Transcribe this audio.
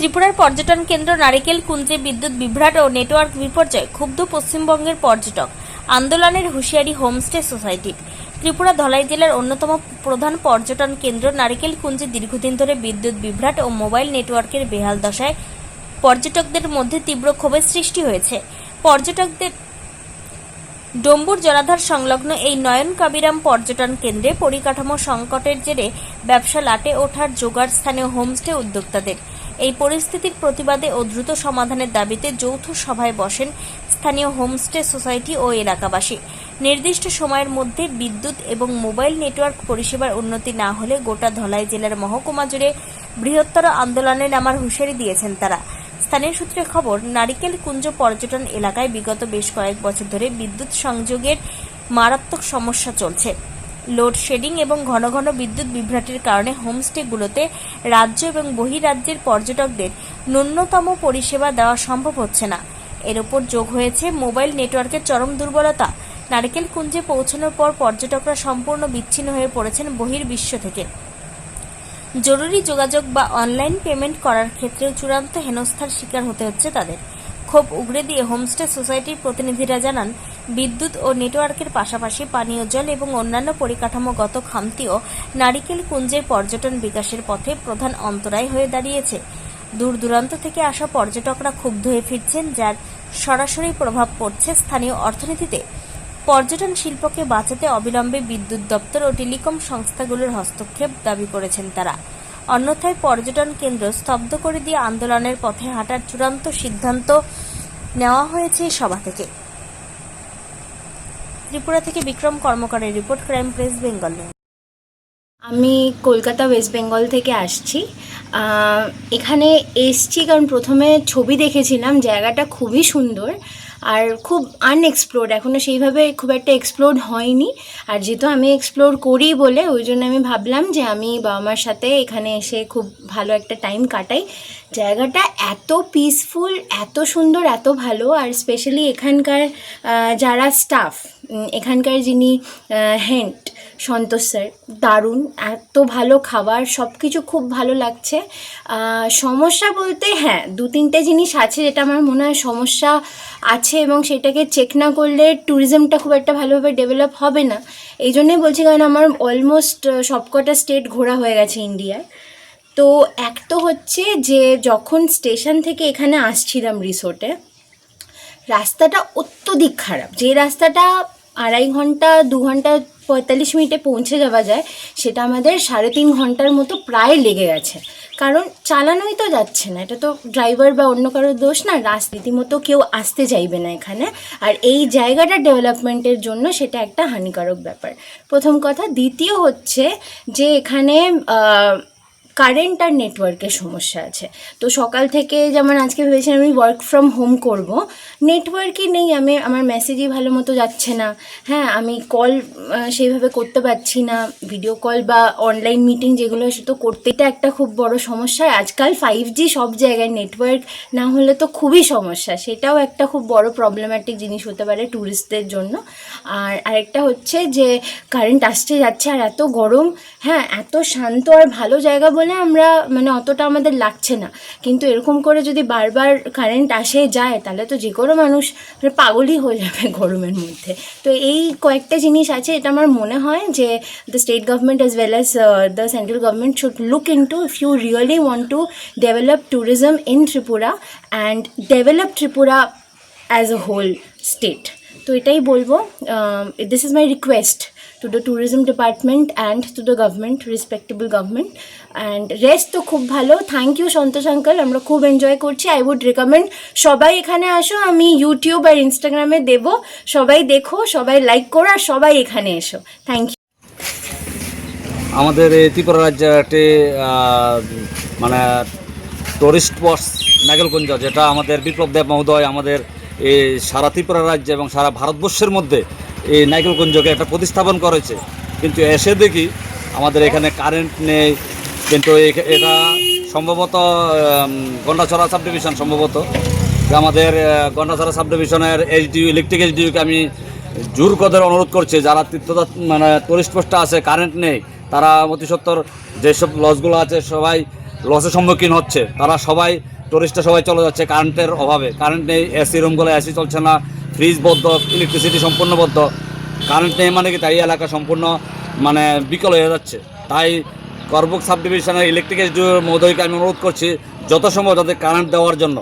ত্রিপুরার পর্যটন কেন্দ্র নারিকেল কুঞ্জে বিদ্যুৎ বিভ্রাট ও নেটওয়ার্ক বিপর্যয় ক্ষুব্ধ পশ্চিমবঙ্গের পর্যটক আন্দোলনের হুঁশিয়ারি হোমস্টে সোসাইটির। ত্রিপুরা ধলাই জেলার অন্যতম প্রধান পর্যটন কেন্দ্র নারিকেল কুঞ্জে দীর্ঘদিন ধরে বিদ্যুৎ বিভ্রাট ও মোবাইল নেটওয়ার্কের বেহাল দশায় পর্যটকদের মধ্যে তীব্র ক্ষোভের সৃষ্টি হয়েছে। পর্যটকদের ডম্বুর জলাধার সংলগ্ন এই নয়ন কাবিরাম পর্যটন কেন্দ্রে পরিকাঠামো সংকটের জেরে ব্যবসা লাটে ওঠার জোগাড় স্থানীয় হোমস্টে উদ্যোক্তাদের। এই পরিস্থিতির প্রতিবাদে ও দ্রুত সমাধানের দাবিতে যৌথ সভায় বসেন স্থানীয় হোমস্টে সোসাইটি ও এলাকাবাসী। নির্দিষ্ট সময়ের মধ্যে বিদ্যুৎ এবং মোবাইল নেটওয়ার্ক পরিষেবার উন্নতি না হলে গোটা ধলাই জেলার মহকুমা জুড়ে বৃহত্তর আন্দোলনে নামার হুঁশিয়ারি দিয়েছেন তারা। স্থানীয় সূত্রে খবর, নারিকেল কুঞ্জ পর্যটন এলাকায় বিগত বেশ কয়েক বছর ধরে বিদ্যুৎ সংযোগের মারাত্মক সমস্যা চলছে। লোডশেডিং এবং ঘন ঘন বিদ্যুৎ বিভ্রাটের কারণে হোমস্টেগুলোতে রাজ্য এবং বহিরাজ্যের পর্যটকদের ন্যূনতম পরিষেবা দেওয়া সম্ভব হচ্ছে না। এর উপর যোগ হয়েছে মোবাইল নেটওয়ার্কের চরম দুর্বলতা। নারিকেল কুঞ্জে পৌঁছানোর পর পর্যটকরা সম্পূর্ণ বিচ্ছিন্ন হয়ে পড়েছেন বহির্বিশ্ব থেকে। জরুরি যোগাযোগ বা অনলাইন পেমেন্ট করার ক্ষেত্রেও চূড়ান্ত হেনস্থার শিকার হতে হচ্ছে তাদের। ক্ষোভ উগরে দিয়ে হোমস্টে সোসাইটির প্রতিনিধিরা জানান, বিদ্যুৎ ও নেটওয়ার্কের পাশাপাশি পানীয় জল এবং অন্যান্য পরিকাঠামোগত খামতিও নারিকেল কুঞ্জের পর্যটন বিকাশের পথে প্রধান অন্তরায় হয়ে দাঁড়িয়েছে। দূর দূরান্ত থেকে আসা পর্যটকরা ক্ষুব্ধ হয়ে ফিরছেন, যার সরাসরি প্রভাব পড়ছে স্থানীয় অর্থনীতিতে। পর্যটন শিল্পকে বাঁচাতে অবিলম্বে বিদ্যুৎ দপ্তর ও টেলিকম সংস্থাগুলোর হস্তক্ষেপ দাবি করেছেন তারা। অন্যথায় পর্যটন কেন্দ্র স্তব্ধ করে দিয়ে আন্দোলনের পথে হাঁটার চূড়ান্ত সিদ্ধান্ত নেওয়া হয়েছে সভা থেকে। ত্রিপুরা থেকে বিক্রম কর্মকারের রিপোর্ট, ক্রাইম প্রেস বেঙ্গল। আমি কলকাতা ওয়েস্ট বেঙ্গল থেকে আসছি। এখানে এসছি কারণ প্রথমে ছবি দেখেছিলাম, জায়গাটা খুবই সুন্দর আর খুব আনএক্সপ্লোর্ড, এখনও সেইভাবে খুব একটা এক্সপ্লোর হয়নি। আর যেহেতু আমি এক্সপ্লোর করি বলে ওই জন্য আমি ভাবলাম যে আমি বাবা মার সাথে এখানে এসে খুব ভালো একটা টাইম কাটাই। জায়গাটা এত পিসফুল, এত সুন্দর, এত ভালো। আর স্পেশালি এখানকার যারা স্টাফ, এখানকার যিনি হেড সন্তোষ স্যার, দারুণ, এত ভালো খাবার, সব কিছু খুব ভালো লাগছে। সমস্যা বলতে হ্যাঁ, দু তিনটে জিনিস আছে যেটা আমার মনে হয় সমস্যা আছে এবং সেটাকে চেক না করলে ট্যুরিজমটা খুব একটা ভালোভাবে ডেভেলপ হবে না। এই জন্যই বলছি, কারণ আমার অলমোস্ট সবকটা স্টেট ঘোরা হয়ে গেছে ইন্ডিয়ায়। তো এক তো হচ্ছে যে যখন স্টেশন থেকে এখানে আসছিলাম রিসোর্টে, রাস্তাটা অত্যধিক খারাপ। যে রাস্তাটা 2.5 ঘন্টা 2 ঘন্টা 45 মিনিটে পৌঁছে যাওয়া যায়, সেটা আমাদের 3.5 ঘন্টার মতো প্রায় লেগে গেছে। কারণ চালানোই তো যাচ্ছে না। এটা তো ড্রাইভার বা অন্য কারোর দোষ না, রীতিমতো কেউ আসতে চাইবে না এখানে। আর এই জায়গাটা ডেভেলপমেন্টের জন্য সেটা একটা হানিকারক ব্যাপার, প্রথম কথা। দ্বিতীয় হচ্ছে যে এখানে কারেন্ট আর নেটওয়ার্কের সমস্যা আছে। তো সকাল থেকে যেমন আজকে ভেবেছিলাম আমি ওয়ার্ক ফ্রম হোম করব, নেটওয়ার্কই নেই, আমার মেসেজই ভালো মতো যাচ্ছে না। হ্যাঁ, আমি কল সেইভাবে করতে পারছি না, ভিডিও কল বা অনলাইন মিটিং যেগুলো সে তো করতে, এটা একটা খুব বড় সমস্যা। আজকাল 5G সব জায়গায়, নেটওয়ার্ক না হলে তো খুবই সমস্যা, সেটাও একটা খুব বড় প্রবলেম্যাটিক জিনিস হতে পারে ট্যুরিস্টদের জন্য। আর আরেকটা হচ্ছে যে কারেন্ট আসছে যাচ্ছে আর এত গরম। হ্যাঁ, এত শান্ত আর ভালো জায়গা বলে আমরা অতটা আমাদের লাগছে না, কিন্তু এরকম করে যদি বারবার কারেন্ট আসে যায় তাহলে তো যে কোনো মানুষ পাগলই হয়ে যাবে গরমের মধ্যে। তো এই কয়েকটা জিনিস আছে, এটা আমার মনে হয় যে the state government as well as the central government should look into if you really want to develop tourism in Tripura and develop Tripura as a whole state. তো এটাই বলবো, this is my request to the tourism department and to the government, respectable government, and rest তো খুব ভালো। Thank you Santosh uncle, আমরা খুব enjoy করছি। I would recommend সবাই এখানে আসো, আমি ইউটিউব আর ইনস্টাগ্রামে দেবো, সবাই দেখো, সবাই লাইক করো আর সবাই এখানে এসো। Thank you. আমাদের এই ত্রিপুরা রাজ্যে একটি টুরিস্ট স্পট নাগেলকুঞ্জ, যেটা আমাদের বিপ্লব দেব মহোদয় আমাদের এই সারা ত্রিপুরা রাজ্যে এবং সারা ভারতবর্ষের মধ্যে এই নাইকেলকুঞ্জকে একটা প্রতিস্থাপন করেছে। কিন্তু এসে দেখি আমাদের এখানে কারেন্ট নেই। কিন্তু এটা সম্ভবত গন্ডাছড়া সাব ডিভিশন, সম্ভবত আমাদের গন্ডাছড়া সাব ডিভিশনের এইচডিউ, ইলেকট্রিক এইচডিউকে আমি জোর কদর অনুরোধ করছি, যারা টুরিস্ট পোস্টটা আছে, কারেন্ট নেই, তারা অতি সত্বর যেসব লজগুলো আছে সবাই লসের সম্মুখীন হচ্ছে, তারা সবাই টুরিস্টরা সবাই চলে যাচ্ছে কারেন্টের অভাবে। কারেন্ট নেই, এসি রুমগুলো এসি চলছে না, ফ্রিজ বদ্ধ, ইলেকট্রিসিটি সম্পূর্ণ বদ্ধ। কারেন্ট নেই মানে কি তাই এলাকা সম্পূর্ণ মানে বিকল হয়ে যাচ্ছে। তাই করবুক সাব ডিভিশনের ইলেকট্রিক মহোদয়কে আমি অনুরোধ করছি যত সম্ভব তাদের কারেন্ট দেওয়ার জন্য।